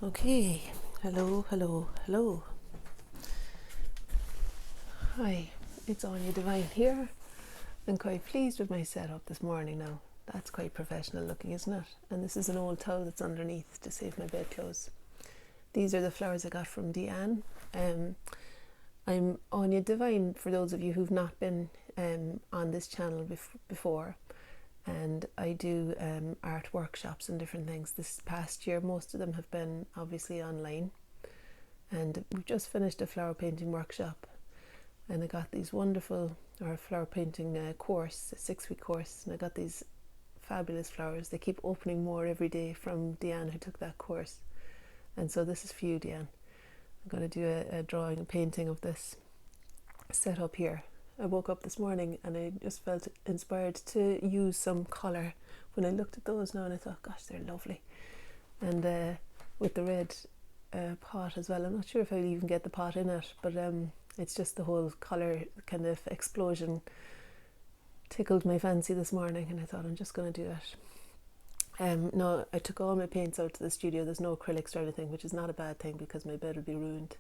Okay, hello, hello, hello. Hi, it's Anya Divine here. I'm quite pleased with my setup this morning now. That's quite professional looking, isn't it? And this is an old towel that's underneath to save my bedclothes. These are the flowers I got from Deanne. I'm Anya Divine for those of you who've not been on this channel before. And I do art workshops and different things. This past year, most of them have been obviously online. And we've just finished a flower painting workshop. And I got these wonderful, or flower painting course, a 6-week course. And I got these fabulous flowers. They keep opening more every day from Deanne, who took that course. And so this is for you, Deanne. I'm going to do a drawing, a painting of this set up here. I woke up this morning and I just felt inspired to use some colour. When I looked at those now and I thought, gosh, they're lovely. And with the red pot as well. I'm not sure if I'll even get the pot in it, but it's just the whole colour kind of explosion tickled my fancy this morning, and I thought I'm just going to do it. No, I took all my paints out to the studio. There's no acrylics or anything, which is not a bad thing because my bed would be ruined.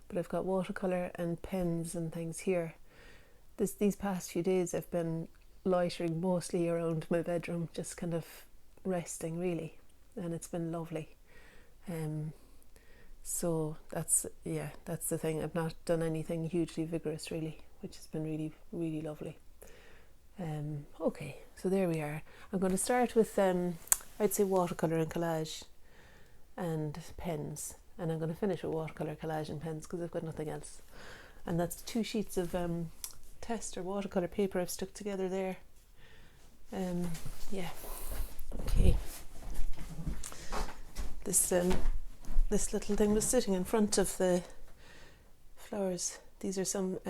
But I've got watercolour and pens and things here. These past few days I've been loitering mostly around my bedroom, just kind of resting really, and it's been lovely. So that's the thing. I've not done anything hugely vigorous really, which has been really, really lovely. Okay, so there we are. I'm going to start with I'd say watercolour and collage and pens, and I'm going to finish with watercolour, collage and pens because I've got nothing else. And that's 2 sheets of test or watercolour paper I've stuck together there. Yeah, okay. This little thing was sitting in front of the flowers. These are some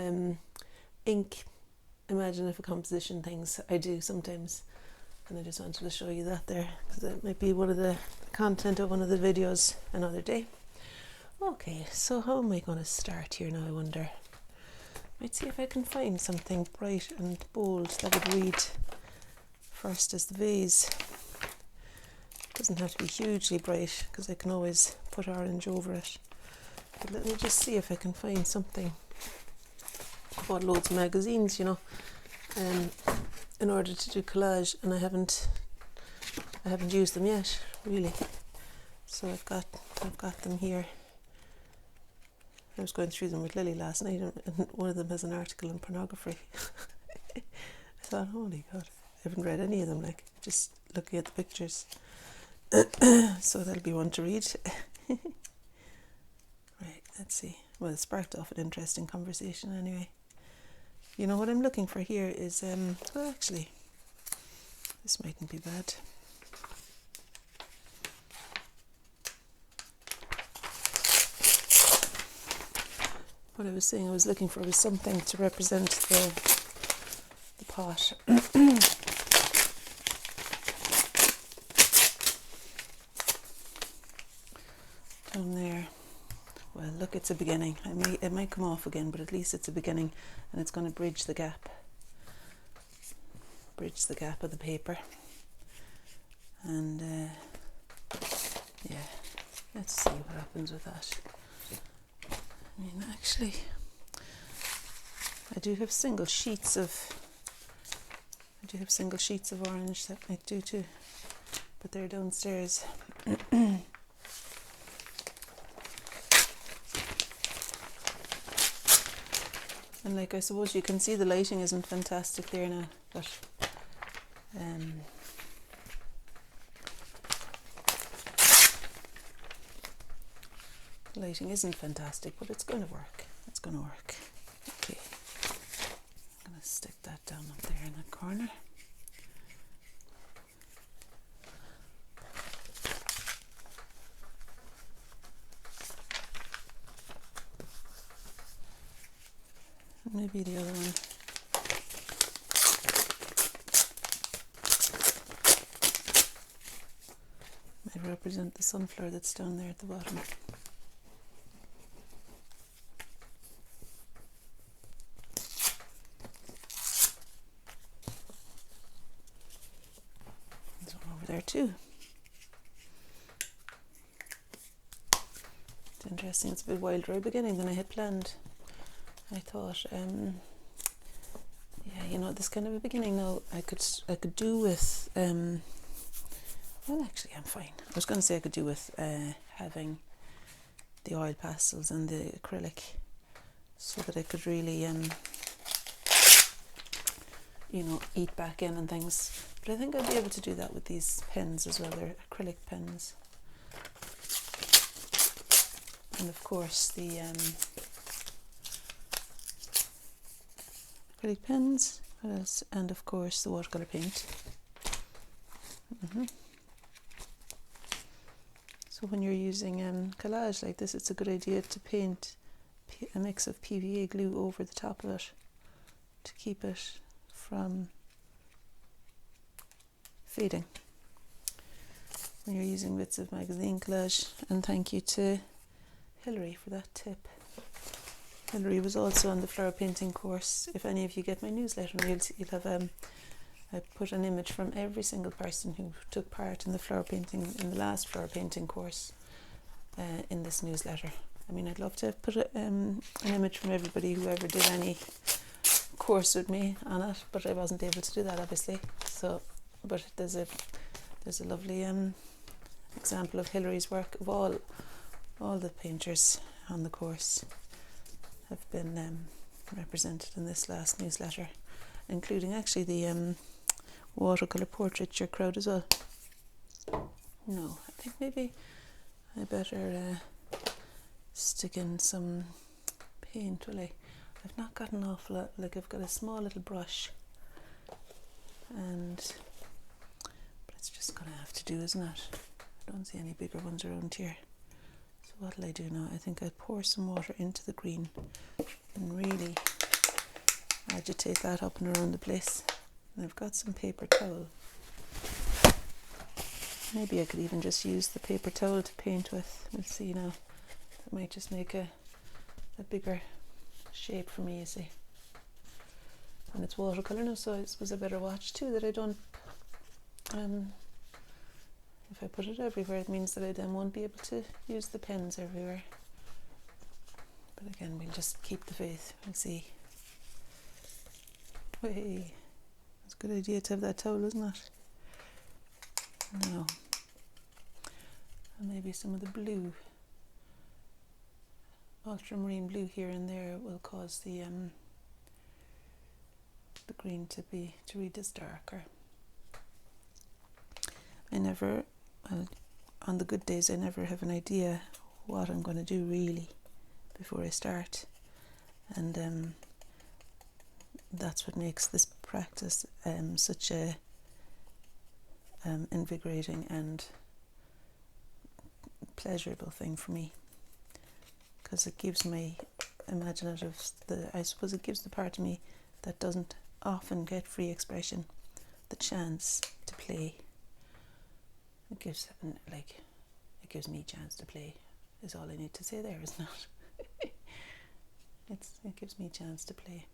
ink imaginative composition things I do sometimes, and I just wanted to show you that there because that might be one of the content of one of the videos another day. Okay, so how am I going to start here now, I wonder? Might see if I can find something bright and bold that would read first as the vase. Doesn't have to be hugely bright because I can always put orange over it. But let me just see if I can find something. I bought loads of magazines, you know, in order to do collage, and I haven't used them yet, really. So I've got them here. I was going through them with Lily last night, and one of them has an article on pornography. I thought, holy God, I haven't read any of them, like, just looking at the pictures. So that'll be one to read. Right, let's see. Well, it sparked off an interesting conversation anyway. You know what I'm looking for here is, well, actually, this mightn't be bad. What I was saying I was looking for was something to represent the pot. Down there. Well, look, it's a beginning. It might come off again, but at least it's a beginning, and it's going to bridge the gap. Bridge the gap of the paper. And yeah, let's see what happens with that. I mean, actually, I do have single sheets of orange that might do too, but they're downstairs. And like, I suppose you can see the lighting isn't fantastic there now, but lighting isn't fantastic, but it's going to work. It's going to work. Okay, I'm going to stick that down up there in the corner. Maybe the other one. Might represent the sunflower that's down there at the bottom. There's one over there too. interesting. It's a bit wilder beginning than I had planned. I thought, yeah, you know, this kind of a beginning now I could do with, well, actually I'm fine. I was going to say I could do with having the oil pastels and the acrylic, so that I could really, you know, eat back in and things. But I think I'd be able to do that with these pens as well. They're acrylic pens. And of course the acrylic pens, what else? And of course the watercolour paint. So when you're using collage like this, it's a good idea to paint a mix of PVA glue over the top of it to keep it from fading when you're using bits of magazine collage. And thank you to Hilary for that tip. Hilary was also on the flower painting course. If any of you get my newsletter, you'll have I put an image from every single person who took part in the flower painting, in the last flower painting course, in this newsletter. I mean, I'd love to put an image from everybody who ever did any course with me on it, but I wasn't able to do that, obviously. So, but there's a lovely example of Hilary's work. Of all the painters on the course have been represented in this last newsletter, including actually the watercolour portraiture crowd as well. No, I think maybe I better stick in some paint, will I? I've not got an awful lot, like I've got a small little brush, but it's just gonna have to do, isn't it? I don't see any bigger ones around here. So what'll I do now? I think I'll pour some water into the green and really agitate that up and around the place. And I've got some paper towel. Maybe I could even just use the paper towel to paint with. We'll see now. That might just make a bigger shape for me, you see. And it's watercolour now, so I suppose I better watch too that I don't, if I put it everywhere, it means that I then won't be able to use the pens everywhere. But again, we'll just keep the faith. We'll see. Hey, it's a good idea to have that towel, isn't it? Now, and maybe some of the blue, ultramarine blue here and there will cause the green to read as darker. On the good days, I never have an idea what I'm going to do really before I start, and that's what makes this practice such a invigorating and pleasurable thing for me, because it gives my I suppose it gives the part of me that doesn't often get free expression the chance to play. It gives me a chance to play is all I need to say there, isn't it? It gives me a chance to play.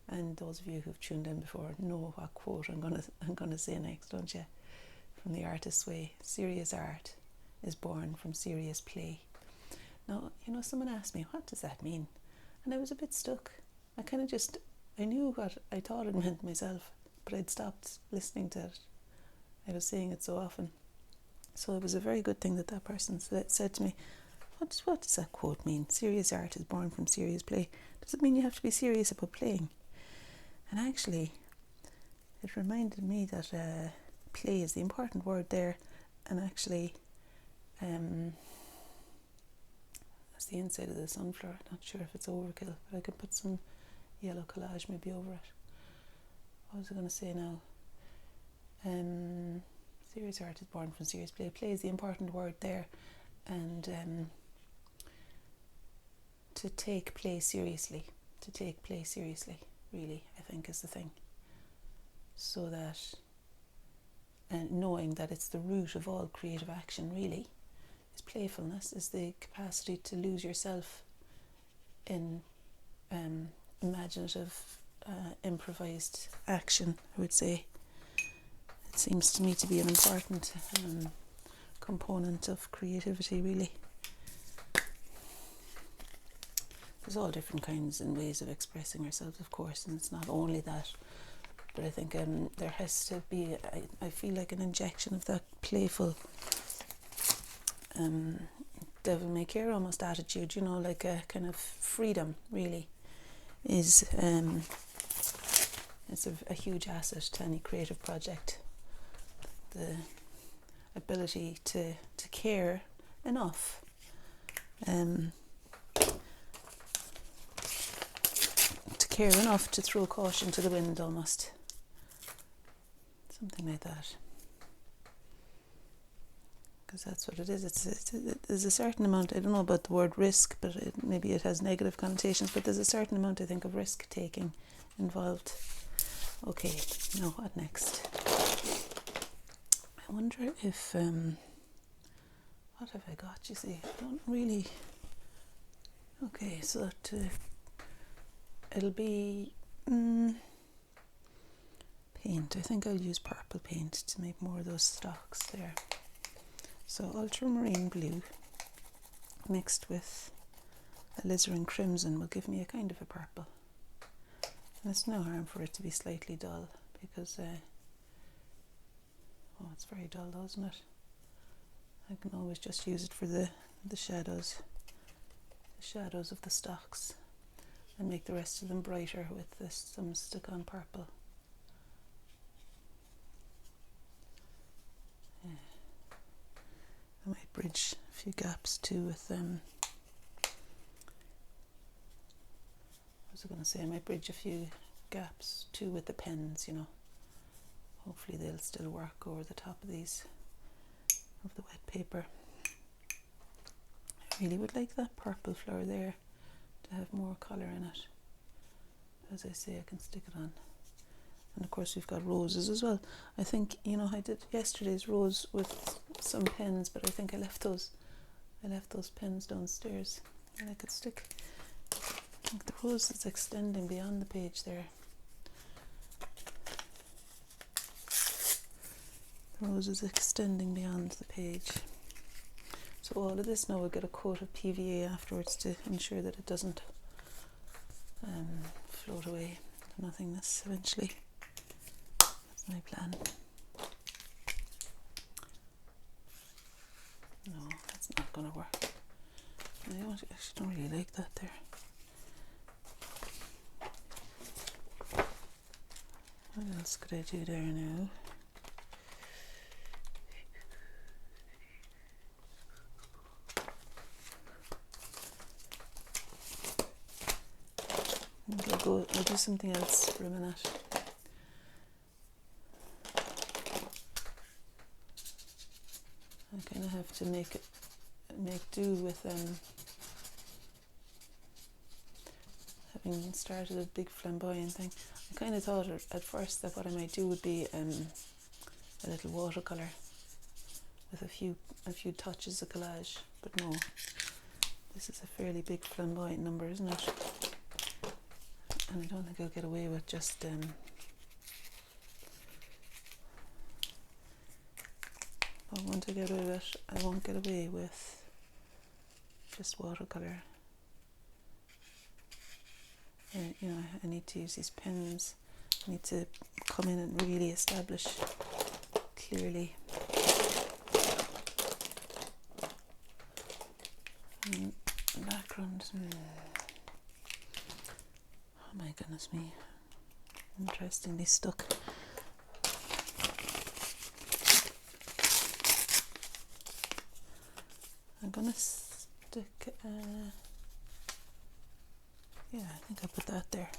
And those of you who've tuned in before know what quote I'm gonna say next, don't you? From The Artist's Way: serious art is born from serious play. Now, you know, someone asked me, what does that mean? And I was a bit stuck. I knew what I thought it meant myself, but I'd stopped listening to it. I was saying it so often. So it was a very good thing that person said to me, what does that quote mean? Serious art is born from serious play. Does it mean you have to be serious about playing? And actually, it reminded me that play is the important word there, and actually that's the inside of the sunflower. Not sure if it's overkill, but I could put some yellow collage maybe over it. What was I going to say now? Serious art is born from serious play. Play is the important word there, and to take play seriously, really, I think is the thing. So that, and knowing that it's the root of all creative action, really, is playfulness, is the capacity to lose yourself in imaginative, improvised action, I would say. It seems to me to be an important component of creativity, really. there's all different kinds and ways of expressing ourselves, of course, and it's not only that. But I think there has to be, I feel like an injection of that playful devil may care almost attitude, you know, like a kind of freedom, really, is it's a huge asset to any creative project. The ability to care enough to throw caution to the wind, almost. Something like that. Because that's what it is. There's a certain amount, I don't know about the word risk, but maybe it has negative connotations, but there's a certain amount, I think, of risk taking involved. Okay, now what next? I wonder if, what have I got, you see? I don't really, okay, so it'll be paint. I think I'll use purple paint to make more of those stalks there. So ultramarine blue mixed with alizarin crimson will give me a kind of a purple. And it's no harm for it to be slightly dull, because oh, it's very dull though, isn't it? I can always just use it for the shadows of the stalks, and make the rest of them brighter with some stick-on purple. Yeah. I might bridge a few gaps too with what was I going to say? I might bridge a few gaps too with the pens, you know. Hopefully they'll still work over the top of these, of the wet paper. I really would like that purple flower there to have more colour in it. As I say, I can stick it on. And of course we've got roses as well. I think, you know, I did yesterday's rose with some pens, but I think I left those pens downstairs, and I could stick, I think the rose is extending beyond the page there. The rose is extending beyond the page. So all of this now will get a coat of PVA afterwards to ensure that it doesn't float away to nothingness eventually. That's my plan. No, that's not going to work. I actually don't really like that there. What else could I do there now? I'll do something else for a minute. I kind of have to make do with having started a big flamboyant thing. I kind of thought at first that what I might do would be a little watercolour with a few touches of collage, but no, this is a fairly big flamboyant number, isn't it? And I don't think I'll get away with just I won't get away with just watercolour. And, you know, I need to use these pens. I need to come in and really establish clearly. Background. Oh my goodness me. Interestingly stuck. I'm gonna stick yeah, I think I'll put that there.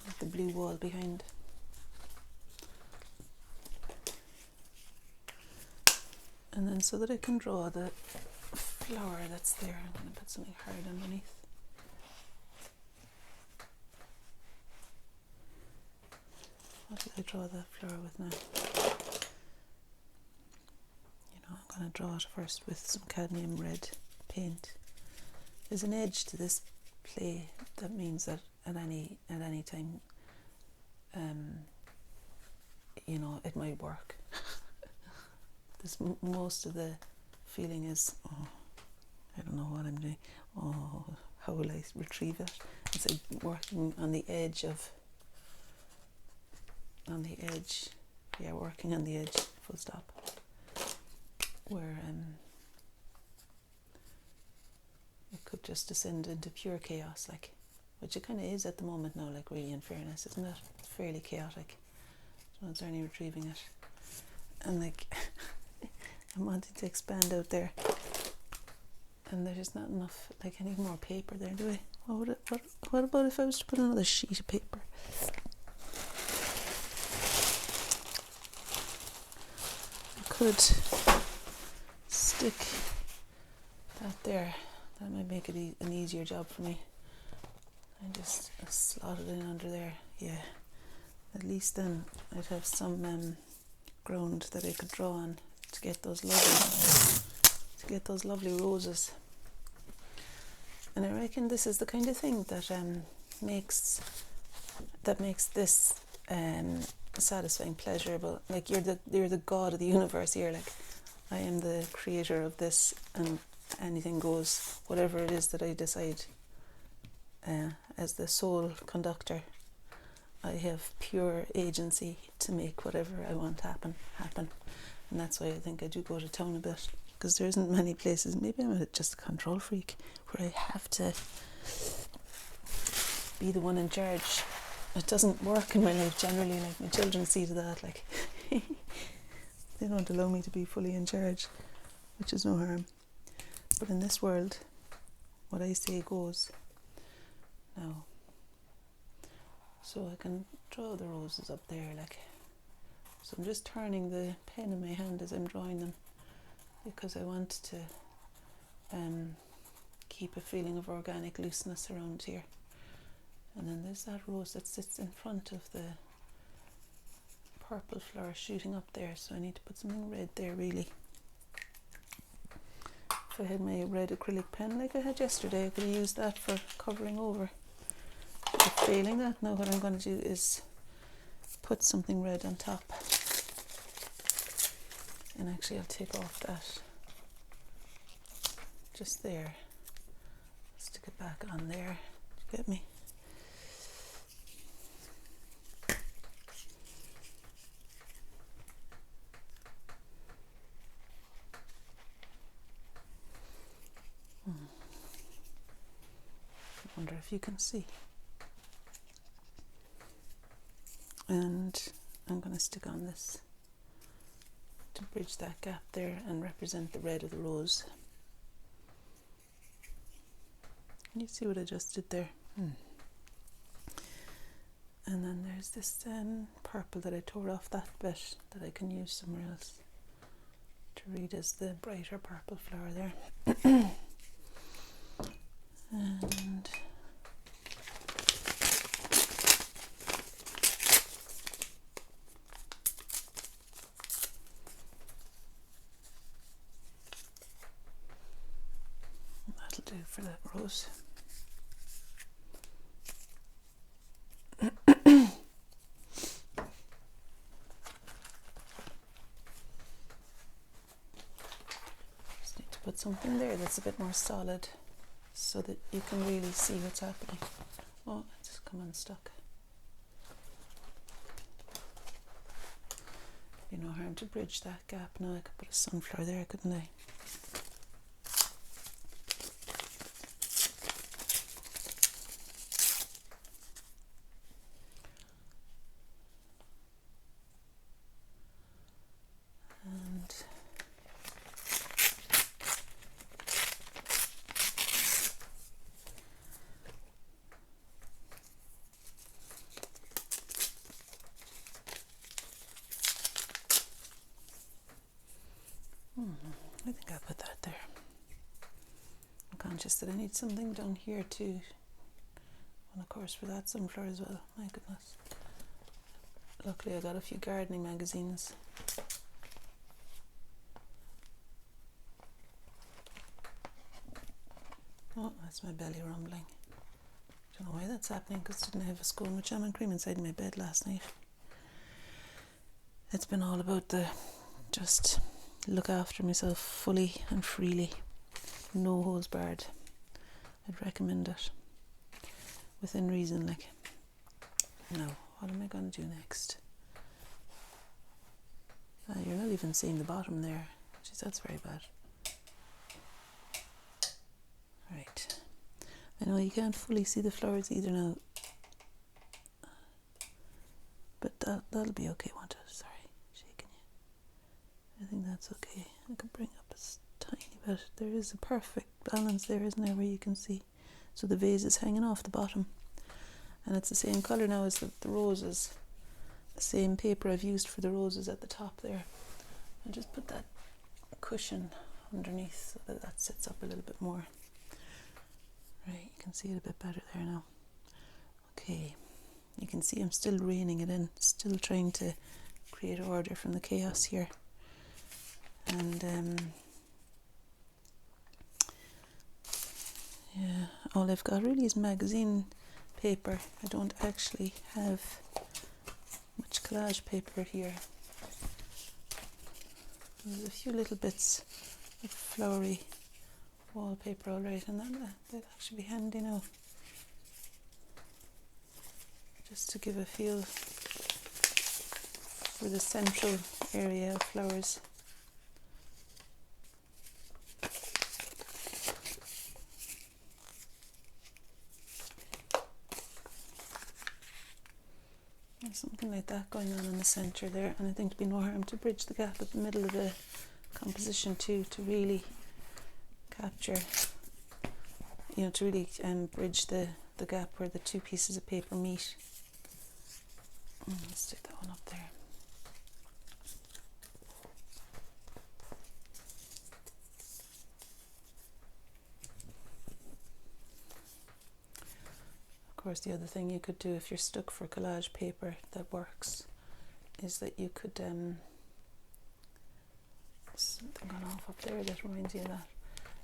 With the blue wall behind. And then so that I can draw the flower that's there, I'm going to put something hard underneath. What did I draw the flower with now? You know, I'm going to draw it first with some cadmium red paint. There's an edge to this play that means that at any time, you know, it might work. Most of the feeling is, oh, I don't know what I'm doing. Oh, how will I retrieve it? It's like working on the edge, working on the edge, full stop, where it could just descend into pure chaos, like, which it kind of is at the moment now, like, really, in fairness, isn't it? Fairly chaotic. So it's only retrieving it. And like, I'm wanting to expand out there, and there's just not enough, like, I need more paper there, do I? What about if I was to put another sheet of paper? I could stick that there. That might make it an easier job for me. I just slot it in under there. Yeah. At least then I'd have some ground that I could draw on to get those lovely roses. And I reckon this is the kind of thing that makes this satisfying, pleasurable. Like, you're the god of the universe here. Like, I am the creator of this, and anything goes. Whatever it is that I decide, as the sole conductor, I have pure agency to make whatever I want happen. And that's why I think I do go to town a bit, because there isn't many places, maybe I'm just a control freak, where I have to be the one in charge. It doesn't work in my life generally. Like, my children see to that, like, they don't allow me to be fully in charge, which is no harm. But in this world, what I say goes. Now, so I can draw the roses up there, like, so I'm just turning the pen in my hand as I'm drawing them, because I want to keep a feeling of organic looseness around here. And then there's that rose that sits in front of the purple flower shooting up there, so I need to put something red there, really. If I had my red acrylic pen like I had yesterday, I could have used that for covering over. But failing that, now what I'm going to do is put something red on top. And actually I'll take off that just there. Stick it back on there. Did you get me? I wonder if you can see. And I'm going to stick on this to bridge that gap there and represent the red of the rose. Can you see what I just did there? And then there's this purple that I tore off that bit that I can use somewhere else to read as the brighter purple flower there. And that'll do for that rose. Just need to put something there that's a bit more solid, so that you can really see what's happening. Oh, it's just come unstuck. You know, harm to bridge that gap. Now I could put a sunflower there, couldn't I? I think I'll put that there. I'm conscious that I need something down here too. And of course for that sunflower as well. My goodness. Luckily I got a few gardening magazines. Oh, that's my belly rumbling. Don't know why that's happening, because I didn't have a scone with jam and cream inside my bed last night. It's been all about the just look after myself fully and freely, no holds barred. I'd recommend it within reason. Like, now, what am I going to do next? You're not even seeing the bottom there. Jeez, that's very bad. Right. I know you can't fully see the flowers either now, but that'll be okay, won't it? Sorry, shaking you. I think that's okay. I can bring up a tiny bit. There is a perfect balance there, isn't there, where you can see. So the vase is hanging off the bottom, and it's the same colour now as the roses. The same paper I've used for the roses at the top there. I'll just put that cushion underneath so that that sits up a little bit more. Right, you can see it a bit better there now. Okay, you can see I'm still reining it in, still trying to create order from the chaos here. And yeah, all I've got really is magazine paper. I don't actually have much collage paper here. There's a few little bits of flowery wallpaper, alright, and that'd actually be handy now, just to give a feel for the central area of flowers. There's something like that going on in the centre there, and I think it'd be no harm to bridge the gap at the middle of the composition too, to really capture, to really bridge the gap where the two pieces of paper meet. Let's stick that one up there. Of course, the other thing you could do if you're stuck for collage paper that works is that you could something gone off up there that reminds you of that.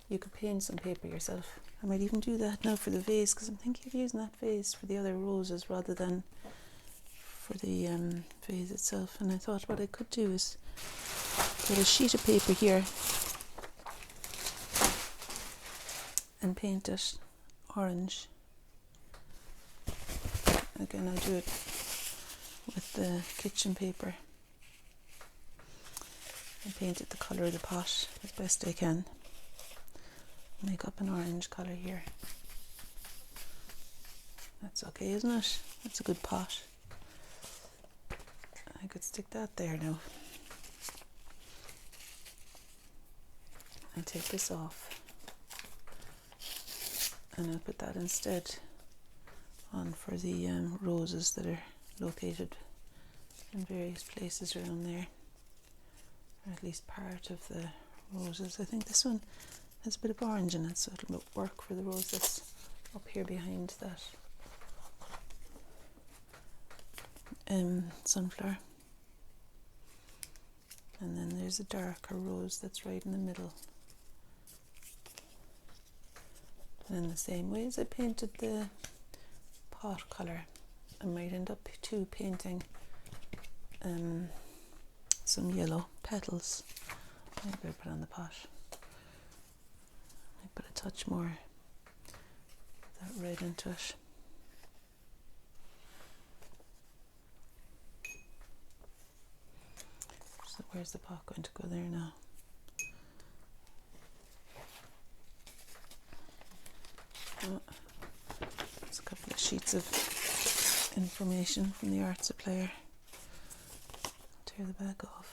You could paint some paper yourself. I might even do that now for the vase, because I'm thinking of using that vase for the other roses rather than for the vase itself. And I thought what I could do is get a sheet of paper here and paint it orange. Again, I'll do it with the kitchen paper and paint it the colour of the pot as best I can. Make up an orange colour here. That's okay, isn't it? That's a good pot. I could stick that there now. I'll take this off and I'll put that instead on for the roses that are located in various places around there, or at least part of the roses. I think this one has a bit of orange in it, so it'll work for the rose that's up here behind that sunflower. And then there's a darker rose that's right in the middle. And in the same way as I painted the pot colour, I might end up too painting some yellow petals. I better put on the pot. I put a touch more of that red into it. So where's the pot going to go there now? Oh, there's a couple of sheets of information from the art supplier. Tear the back off.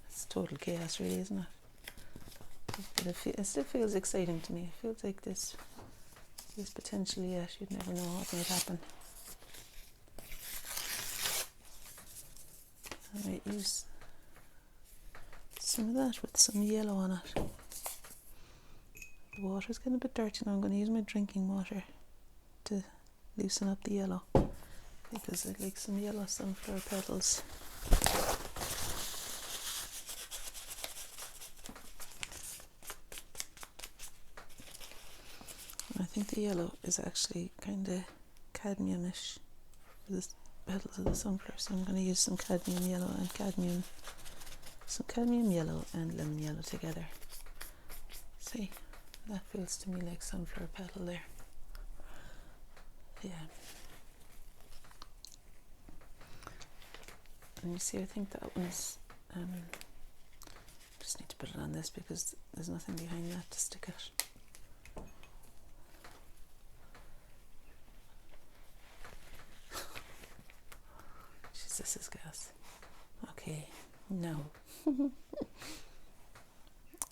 It's total chaos, really, isn't it? But it still feels exciting to me. It feels like this potentially, yet you'd never know what might happen. I might use some of that with some yellow on it. The water's getting a bit dirty now. I'm going to use my drinking water to loosen up the yellow, because I'd like some yellow sunflower petals. I think the yellow is actually kind of cadmiumish for the petals of the sunflower, so I'm going to use some cadmium yellow and cadmium some cadmium yellow and lemon yellow together. See, that feels to me like sunflower petal there. Yeah. And you see, I think that one's, just need to put it on this because there's nothing behind that to stick it. Jeez, this is gas. Okay, now I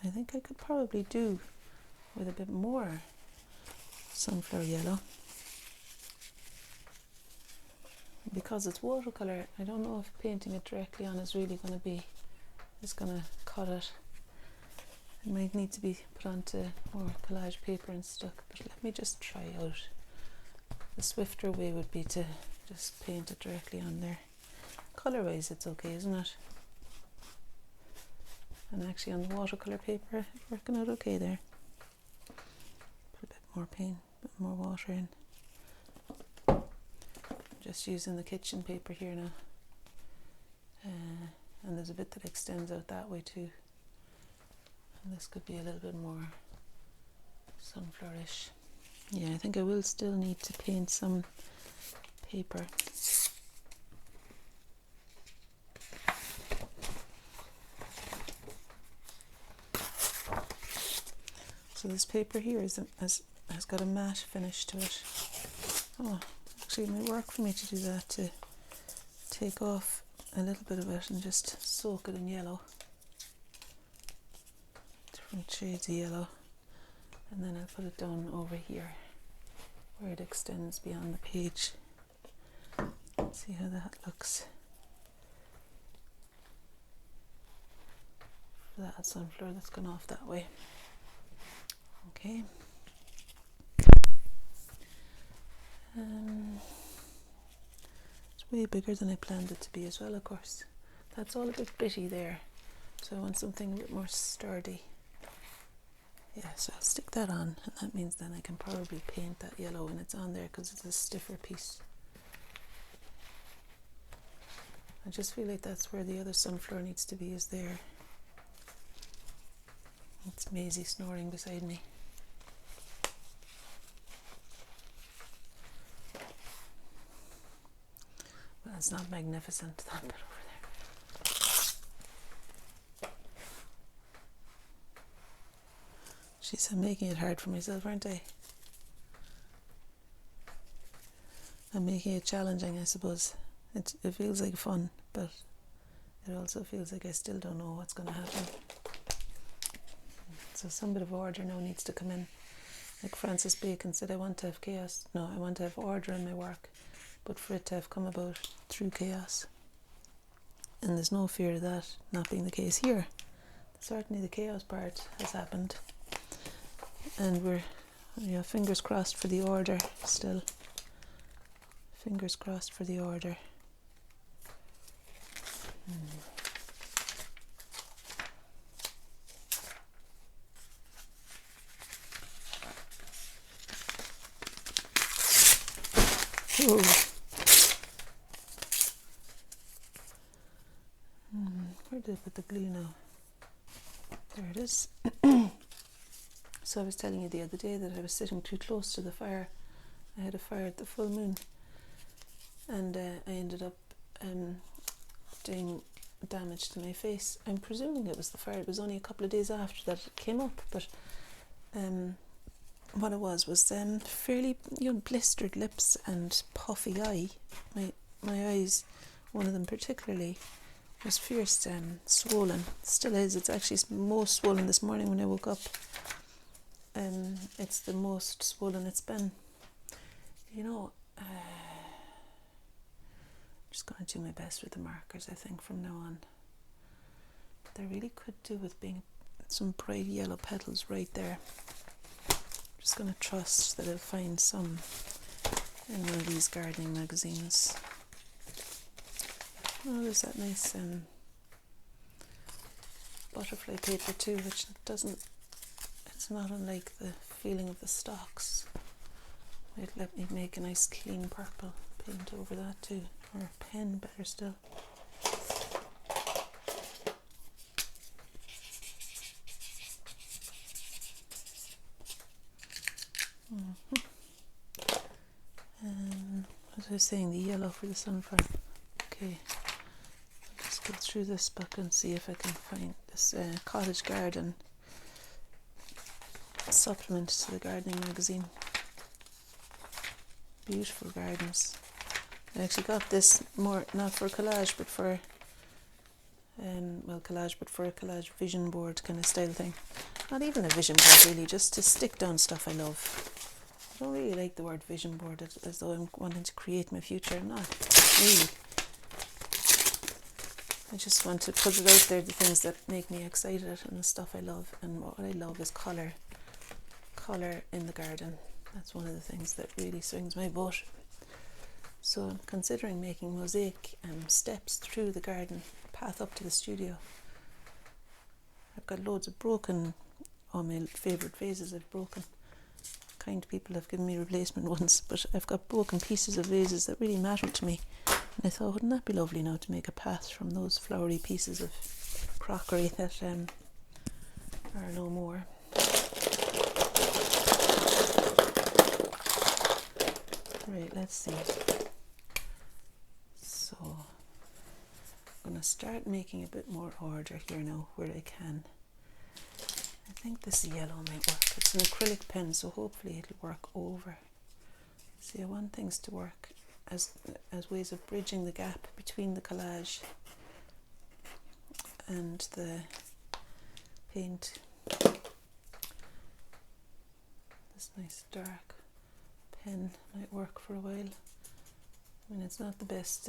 think I could probably do with a bit more sunflower yellow. Because it's watercolour, I don't know if painting it directly on is really going to cut it. It might need to be put onto more collage paper and stuck, but let me just try out. The swifter way would be to just paint it directly on there. Colour wise it's okay, isn't it? And actually on the watercolour paper it's working out okay there. Put a bit more paint, a bit more water in. Just using the kitchen paper here now, and there's a bit that extends out that way too, and this could be a little bit more sunflowerish. Yeah, I think I will still need to paint some paper. So this paper here has got a matte finish to it. Oh, actually it might work for me to do that, to take off a little bit of it and just soak it in yellow, different shades of yellow, and then I'll put it down over here where it extends beyond the page. Let's see how that looks. For that sunflower that's gone off that way. Okay. It's way bigger than I planned it to be as well, of course. That's all a bit bitty there, so I want something a bit more sturdy. Yeah, so I'll stick that on, and that means then I can probably paint that yellow when it's on there because it's a stiffer piece. I just feel like that's where the other sunflower needs to be, is there. It's Maisie snoring beside me. Well, it's not magnificent, that bit over there. Jeez, I'm making it hard for myself, aren't I? I'm making it challenging, I suppose. It feels like fun, but it also feels like I still don't know what's going to happen. So some bit of order now needs to come in. Like Francis Bacon said, I want to have chaos. No, I want to have order in my work, but for it to have come about through chaos. And there's no fear of that not being the case here. Certainly the chaos part has happened. And we're, fingers crossed for the order still. Fingers crossed for the order. Where did I put the glue now? There it is. So I was telling you the other day that I was sitting too close to the fire. I had a fire at the full moon, and I ended up doing damage to my face. I'm presuming it was the fire. It was only a couple of days after that it came up, but what it was fairly blistered lips and puffy eye. My eyes, one of them particularly, was fierce swollen. Still is. It's actually most swollen this morning when I woke up. It's the most swollen it's been. Just going to do my best with the markers, I think, from now on. There really could do with being some bright yellow petals right there. Just going to trust that I'll find some in one of these gardening magazines. Oh, there's that nice butterfly paper too, which it's not unlike the feeling of the stalks. Might let me make a nice clean purple paint over that too, or a pen, better still. I was saying, the yellow for the sunflower. Okay, I'll just go through this book and see if I can find this Cottage Garden supplement to the gardening magazine. Beautiful gardens. I actually got this more not for collage, but for collage, but for a collage vision board kind of style thing. Not even a vision board really, just to stick down stuff I love. I don't really like the word vision board as though I'm wanting to create my future. I'm not really. I just want to put it out there, the things that make me excited and the stuff I love. And what I love is colour. Colour in the garden. That's one of the things that really swings my boat. So I'm considering making mosaic steps through the garden, path up to the studio. I've got loads of broken, all my favourite vases I've broken. Kind people have given me replacement ones, but I've got broken pieces of vases that really matter to me. And I thought, wouldn't that be lovely now to make a path from those flowery pieces of crockery that are no more. Right, let's see. So I'm going to start making a bit more order here now where I can. I think this yellow might work. It's an acrylic pen, so hopefully it'll work over. See, I want things to work as ways of bridging the gap between the collage and the paint. This nice dark pen might work for a while. I mean, it's not the best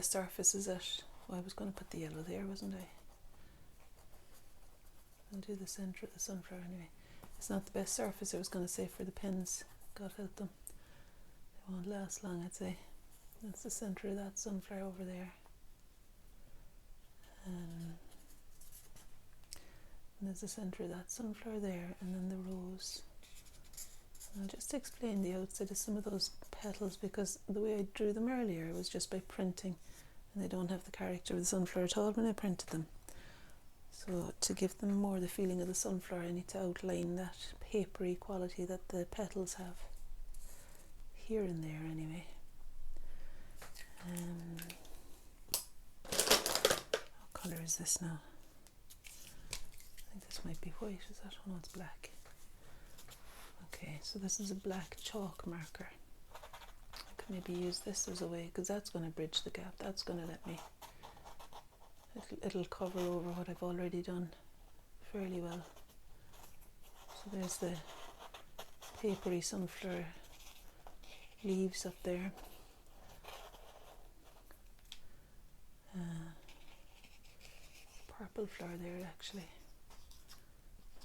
surface, is it? Well, I was going to put the yellow there, wasn't I? I'll do the centre of the sunflower anyway. It's not the best surface, I was going to say, for the pens. God help them. They won't last long, I'd say. That's the centre of that sunflower over there. And there's the centre of that sunflower there, and then the rose. And I'll just explain the outside of some of those petals, because the way I drew them earlier was just by printing, and they don't have the character of the sunflower at all when I printed them. So to give them more the feeling of the sunflower, I need to outline that papery quality that the petals have. Here and there anyway. What colour is this now? I think this might be white, is that? Oh no, it's black. Okay, so this is a black chalk marker. I could maybe use this as a way, because that's going to bridge the gap. That's going to let me, it'll cover over what I've already done fairly well. So there's the papery sunflower leaves up there. Purple flower there actually.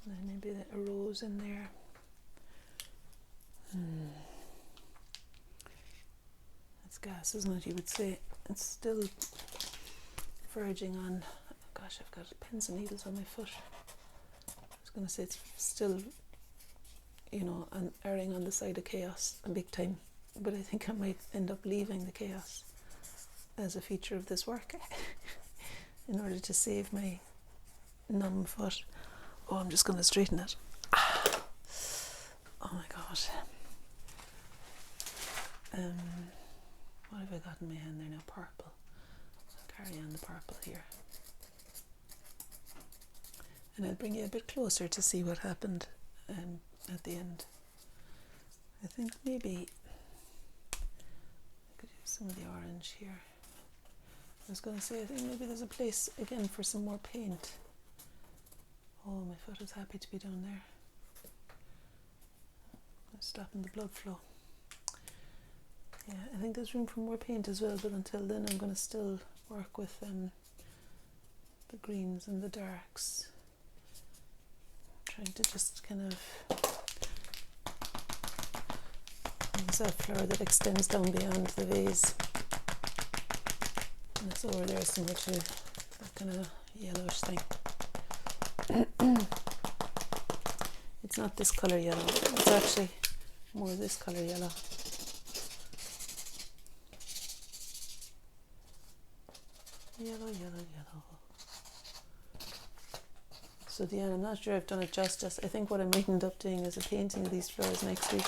And then maybe a rose in there. That's gas, isn't it? You would say. It's still verging on. Gosh, I've got pins and needles on my foot. I was going to say it's still, erring on the side of chaos a big time. But I think I might end up leaving the chaos as a feature of this work in order to save my numb foot. Oh, I'm just going to straighten it. Oh my god. What have I got in my hand there now? Purple. I'll carry on the purple here. And I'll bring you a bit closer to see what happened at the end. I think maybe I could use some of the orange here. I was going to say, I think maybe there's a place again for some more paint. Oh, my foot is happy to be down there. I'm stopping the blood flow. Yeah, I think there's room for more paint as well, but until then I'm going to still work with the greens and the darks. Trying to just kind of... There's that flower that extends down beyond the vase. And it's over there somewhere too. That kind of yellowish thing. It's not this colour yellow, it's actually more this colour yellow. Yellow, yellow, yellow. So Deanne, I'm not sure I've done it justice. I think what I might end up doing is a painting of these flowers next week.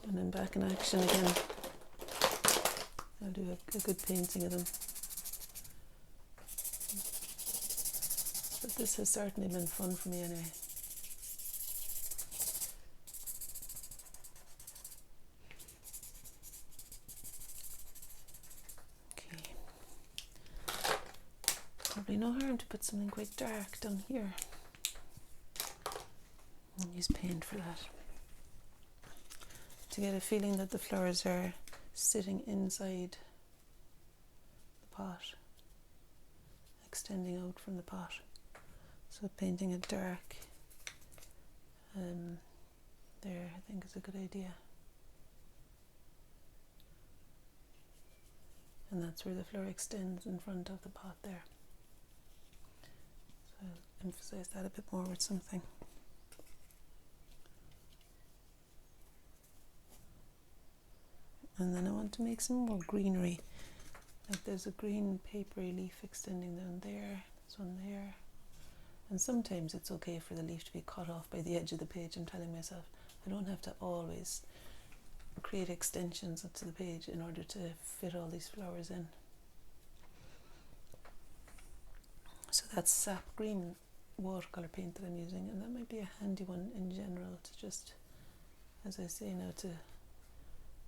And I'm back in action again. I'll do a good painting of them. But this has certainly been fun for me anyway. Probably no harm to put something quite dark down here. And use paint for that. To get a feeling that the flowers are sitting inside the pot, extending out from the pot. So painting it dark there, I think, is a good idea. And that's where the flower extends in front of the pot there. So I'll emphasize that a bit more with something. And then I want to make some more greenery. Like there's a green papery leaf extending down there, there's one there. And sometimes it's okay for the leaf to be cut off by the edge of the page. I'm telling myself I don't have to always create extensions up to the page in order to fit all these flowers in. So that's sap green watercolour paint that I'm using, and that might be a handy one in general to just, as I say now, to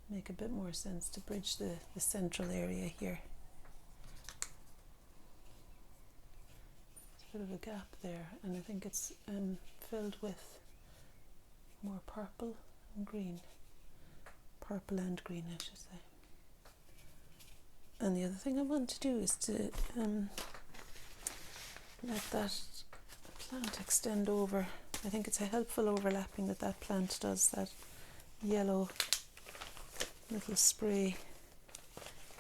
make a bit more sense, to bridge the central area here. There's a bit of a gap there, and I think it's filled with more purple and green. Purple and green, I should say. And the other thing I want to do is to let that plant extend over. I think it's a helpful overlapping that plant does, that yellow little spray,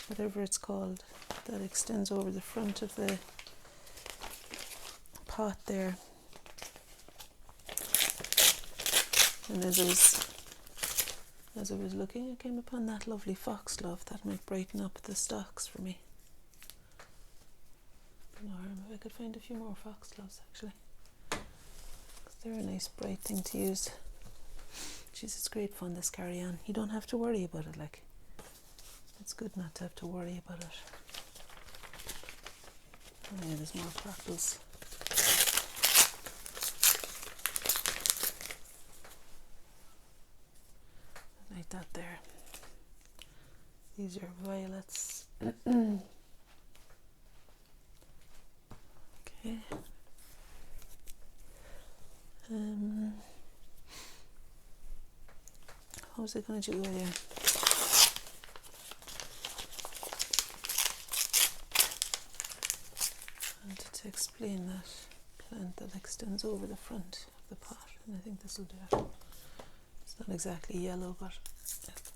whatever it's called, that extends over the front of the pot there. And as I was looking, I came upon that lovely foxglove that might brighten up the stalks for me. No harm if I could find a few more foxgloves, actually. 'Cause they're a nice bright thing to use. Jeez, it's great fun, this carry-on. You don't have to worry about it, like. It's good not to have to worry about it. Oh yeah, there's more purples. Like that there. These are violets. Okay. How was I going to do it here? I wanted to explain that plant that extends over the front of the pot, and I think this will do it. It's not exactly yellow, but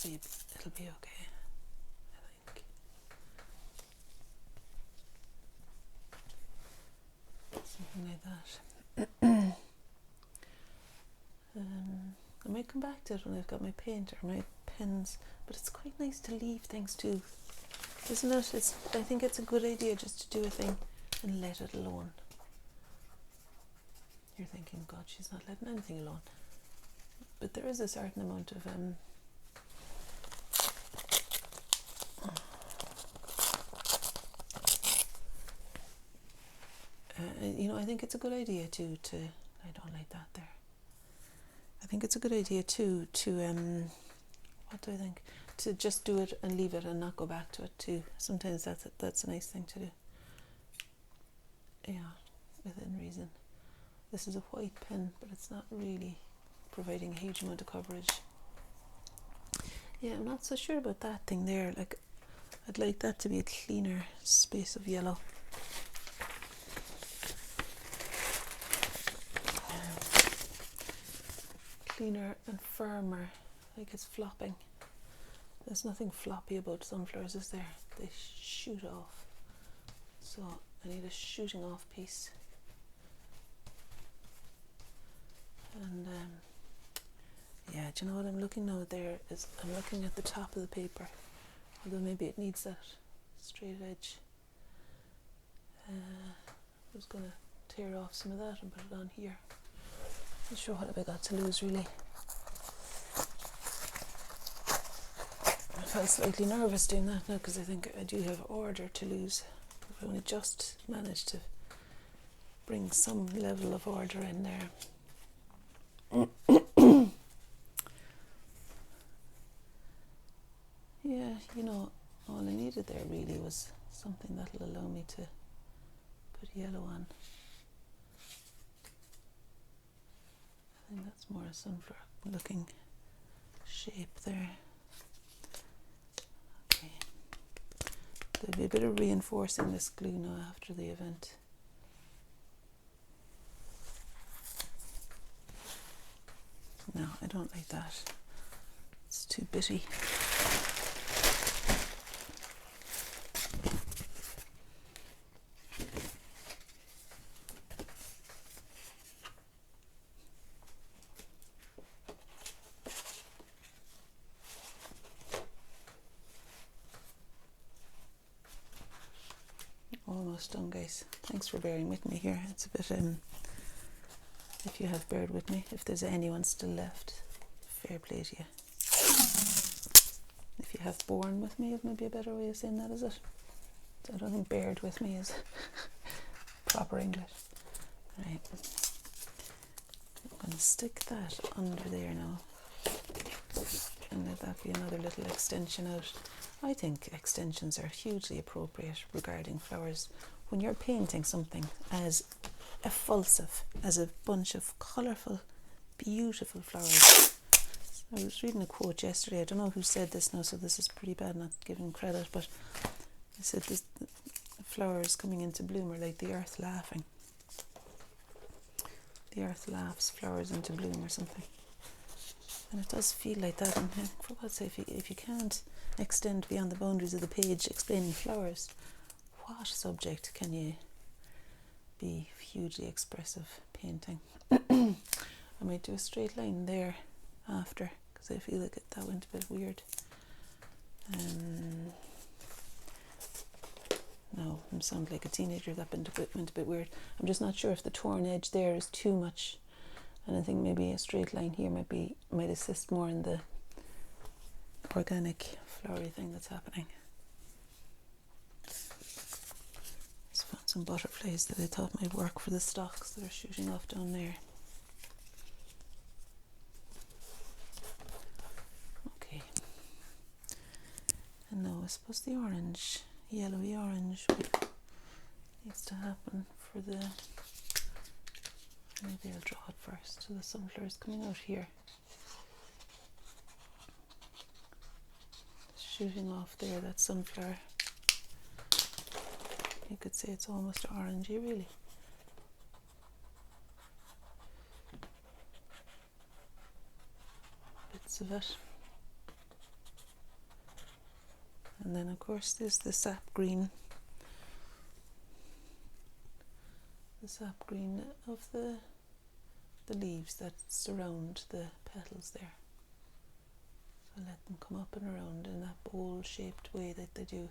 it'll be okay, I think. Something like that. I might come back to it when I've got my paint or my pens, but it's quite nice to leave things too, isn't it? I think it's a good idea just to do a thing and let it alone. You're thinking, God, she's not letting anything alone. But there is a certain amount of I think it's a good idea to I don't like that there. I think it's a good idea to what do I think? To just do it and leave it and not go back to it too. Sometimes that's a nice thing to do. Yeah, within reason. This is a white pen, but it's not really providing a huge amount of coverage. Yeah, I'm not so sure about that thing there. Like, I'd like that to be a cleaner space of yellow. Cleaner and firmer, like it's flopping. There's nothing floppy about sunflowers, is there? They shoot off. So I need a shooting off piece. And yeah, do you know what I'm looking now there is I'm looking at the top of the paper, although maybe it needs that straight edge. I was going to tear off some of that and put it on here. Not sure what have I got to lose, really. felt slightly nervous doing that now because I think I do have order to lose. I've only just managed to bring some level of order in there. Yeah, you know, all I needed there really was something that'll allow me to put yellow on. I think that's more a sunflower looking shape there. Okay. There'll be a bit of reinforcing this glue now after the event. No, I don't like that. It's too bitty. Almost done, guys. Thanks for bearing with me here. It's a bit, if you have bared with me, if there's anyone still left, fair play to you. If you have borne with me, is maybe a better way of saying that, is it? I don't think bared with me is proper English. Right. I'm going to stick that under there now and let that be another little extension out. I think extensions are hugely appropriate regarding flowers. When you're painting something as effulsive as a bunch of colourful, beautiful flowers. I was reading a quote yesterday. I don't know who said this now, so this is pretty bad not giving credit, but they said this, flowers coming into bloom are like the earth laughing. The earth laughs flowers into bloom or something. And it does feel like that. And for God's sake, if you can't extend beyond the boundaries of the page explaining flowers, what subject can you be hugely expressive painting? I might do a straight line there after, because I feel like that went a bit weird. No, I sound like a teenager. That went a bit weird. I'm just not sure if the torn edge there is too much. And I think maybe a straight line here might assist more in the organic flowery thing that's happening. Just found some butterflies that I thought might work for the stalks that are shooting off down there. Okay. And now I suppose the orange, yellowy orange, needs to happen for the... Maybe I'll draw it first. So the sunflower is coming out here. Shooting off there, that sunflower. You could say it's almost orangey, really. Bits of it. And then of course there's the sap green. The sap green of the leaves that surround the petals there. So let them come up and around in that bowl shaped way that they do,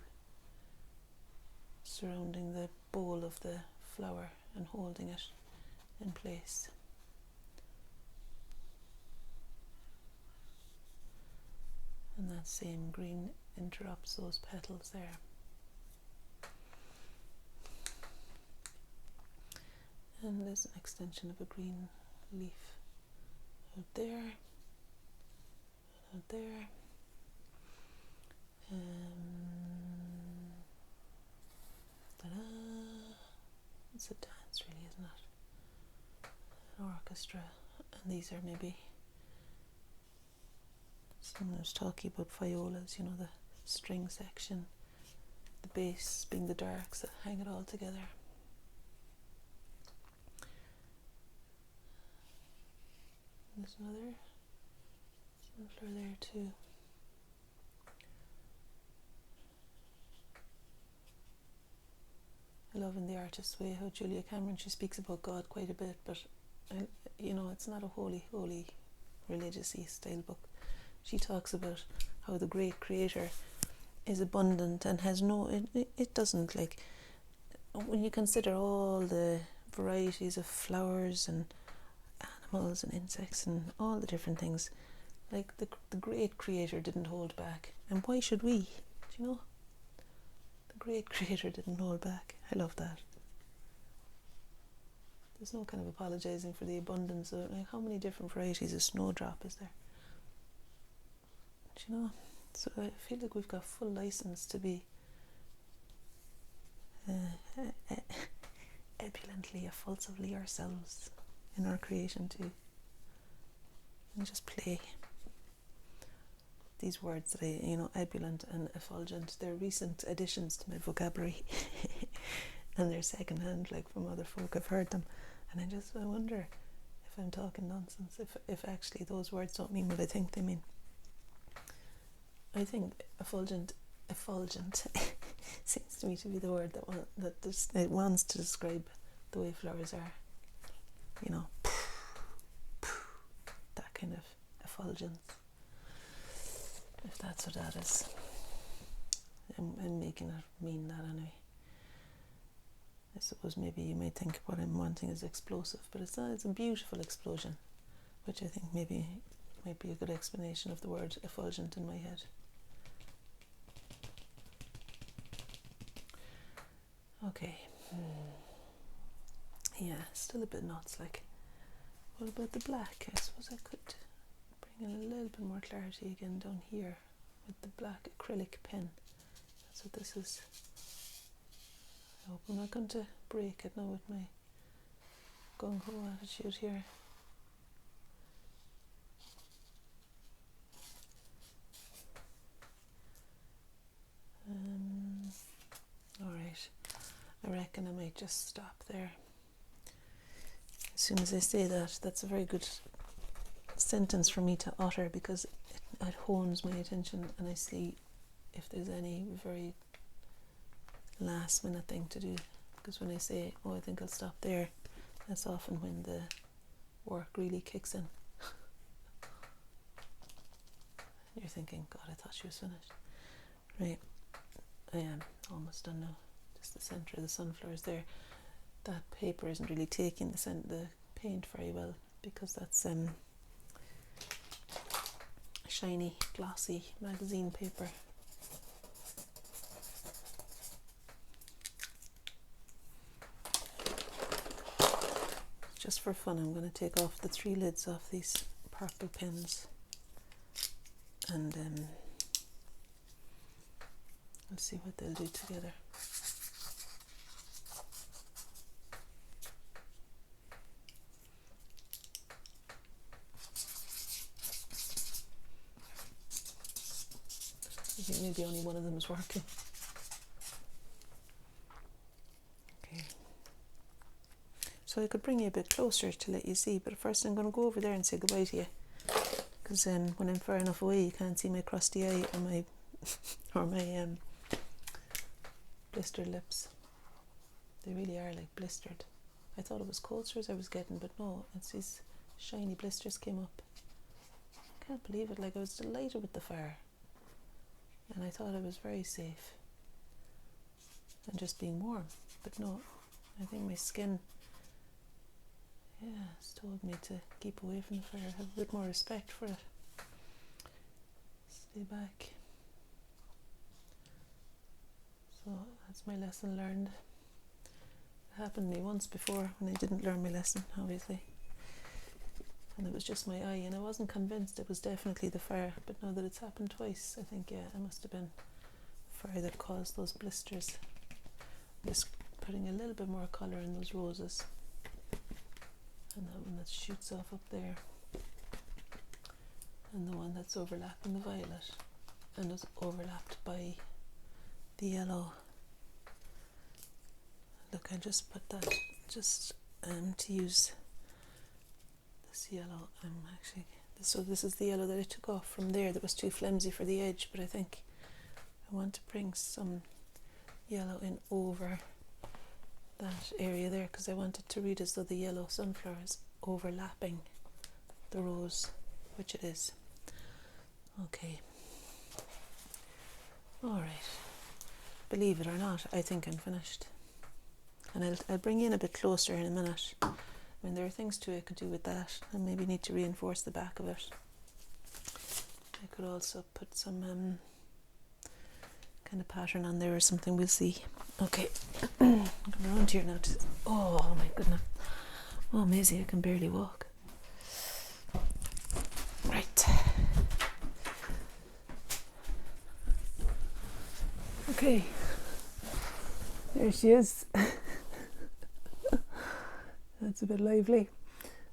surrounding the bowl of the flower and holding it in place. And that same green interrupts those petals there. And there's an extension of a green leaf out there, out there. Ta-da! It's a dance, really, isn't it? An orchestra. And these are maybe... Someone was talking about violas, you know, the string section, the bass being the darks that hang it all together. There's another sunflower there too. I love in the artist's way how Julia Cameron, she speaks about God quite a bit, but you know, it's not a holy religious-y style book. She talks about how the great creator is abundant and has no, it doesn't, like, when you consider all the varieties of flowers and animals and insects and all the different things, Like the great creator didn't hold back. And why should we? Do you know? The great creator didn't hold back. I love that. There's no kind of apologising for the abundance of, like, how many different varieties of snowdrop is there? Do you know? So I feel like we've got full license to be ebulliently, effulsively ourselves in our creation too. And just play. These words that ebullient and effulgent, they're recent additions to my vocabulary. And they're secondhand, like from other folk. I've heard them. And I wonder if I'm talking nonsense, if actually those words don't mean what I think they mean. I think effulgent seems to me to be the word it wants to describe the way flowers are. You know, that kind of effulgence. If that's what that is. I'm making it mean that anyway. I suppose maybe you might think what I'm wanting is explosive, but it's not. It's a beautiful explosion, which I think maybe might be a good explanation of the word effulgent in my head. Okay. Yeah, still a bit nuts. Like, what about the black? I suppose I could bring in a little bit more clarity again down here with the black acrylic pen. That's what this is. I hope I'm not going to break it now with my gung-ho attitude here. Alright, I reckon I might just stop there. As soon as I say that, that's a very good sentence for me to utter, because it hones my attention and I see if there's any very last minute thing to do. Because when I say, oh, I think I'll stop there, that's often when the work really kicks in. You're thinking, God, I thought she was finished. Right, I am almost done now. Just the centre of the sunflowers there. That paper isn't really taking the paint very well, because that's shiny, glossy magazine paper. Just for fun, I'm going to take off the 3 lids off these purple pens, and let's see what they'll do together. I think maybe only one of them is working. Okay. So I could bring you a bit closer to let you see, but first I'm going to go over there and say goodbye to you. Because when I'm far enough away, you can't see my crusty eye or my blistered lips. They really are like blistered. I thought it was cold sores I was getting, but no, it's these shiny blisters came up. I can't believe it. Like, I was delighted with the fire, and I thought I was very safe and just being warm, but no, I think my skin it's told me to keep away from the fire, have a bit more respect for it, stay back. So that's my lesson learned. It happened to me once before when I didn't learn my lesson, obviously, and it was just my eye, and I wasn't convinced it was definitely the fire, but now that it's happened twice, I think it must have been fire that caused those blisters. Just putting a little bit more colour in those roses. And that one that shoots off up there, and the one that's overlapping the violet and is overlapped by the yellow. Look, I just put that just to use this yellow. So this is the yellow that I took off from there that was too flimsy for the edge, but I think I want to bring some yellow in over that area there, because I want it to read as though the yellow sunflower is overlapping the rose, which it is. Okay. Alright. Believe it or not, I think I'm finished. And I'll bring you in a bit closer in a minute. I mean, there are things too I could do with that, and maybe need to reinforce the back of it. I could also put some kind of pattern on there or something, we'll see. Okay, I'm going around here now to, oh my goodness. Oh, Maisie, I can barely walk. Right. Okay, there she is. That's a bit lively.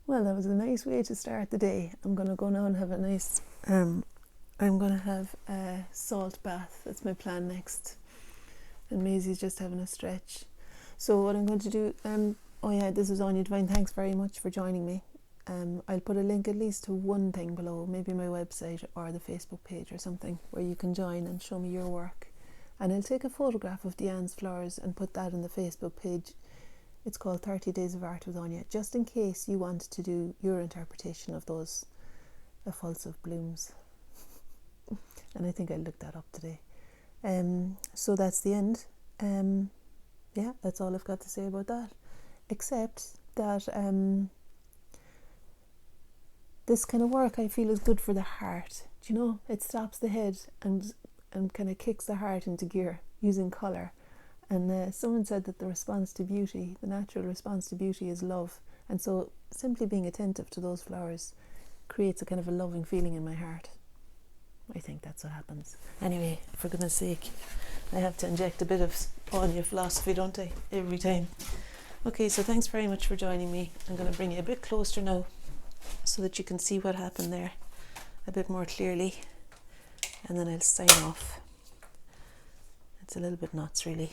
Well, that was a nice way to start the day. I'm going to go now and have a nice, I'm going to have a salt bath. That's my plan next. And Maisie's just having a stretch. So what I'm going to do, oh yeah, this is Anya Divine. Thanks very much for joining me. I'll put a link at least to one thing below, maybe my website or the Facebook page or something, where you can join and show me your work. And I'll take a photograph of Deanne's flowers and put that on the Facebook page. It's called 30 Days of Art with Anya, just in case you want to do your interpretation of those effulsive blooms. And I think I looked that up today. So that's the end. Yeah, that's all I've got to say about that. Except that this kind of work I feel is good for the heart. Do you know? It stops the head and kind of kicks the heart into gear using colour. And someone said that the response to beauty, the natural response to beauty, is love. And so simply being attentive to those flowers creates a kind of a loving feeling in my heart. I think that's what happens. Anyway, for goodness sake, I have to inject a bit of Anya philosophy, don't I? Every time. Okay, so thanks very much for joining me. I'm going to bring you a bit closer now so that you can see what happened there a bit more clearly. And then I'll sign off. It's a little bit nuts, really.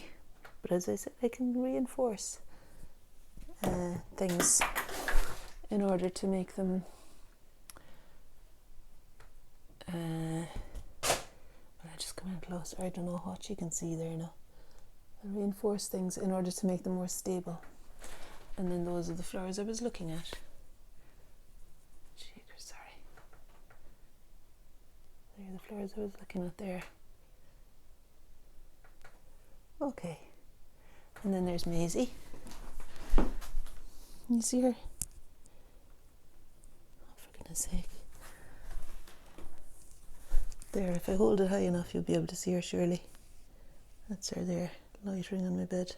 But as I said, I can reinforce things in order to make them well, I just come in closer. I don't know what you can see there now. I reinforce things in order to make them more stable. And then those are the flowers I was looking at. Sorry. They're the flowers I was looking at there. Okay. And then there's Maisie. You see her? Oh, for goodness sake. There, if I hold it high enough, you'll be able to see her surely. That's her there, loitering on my bed.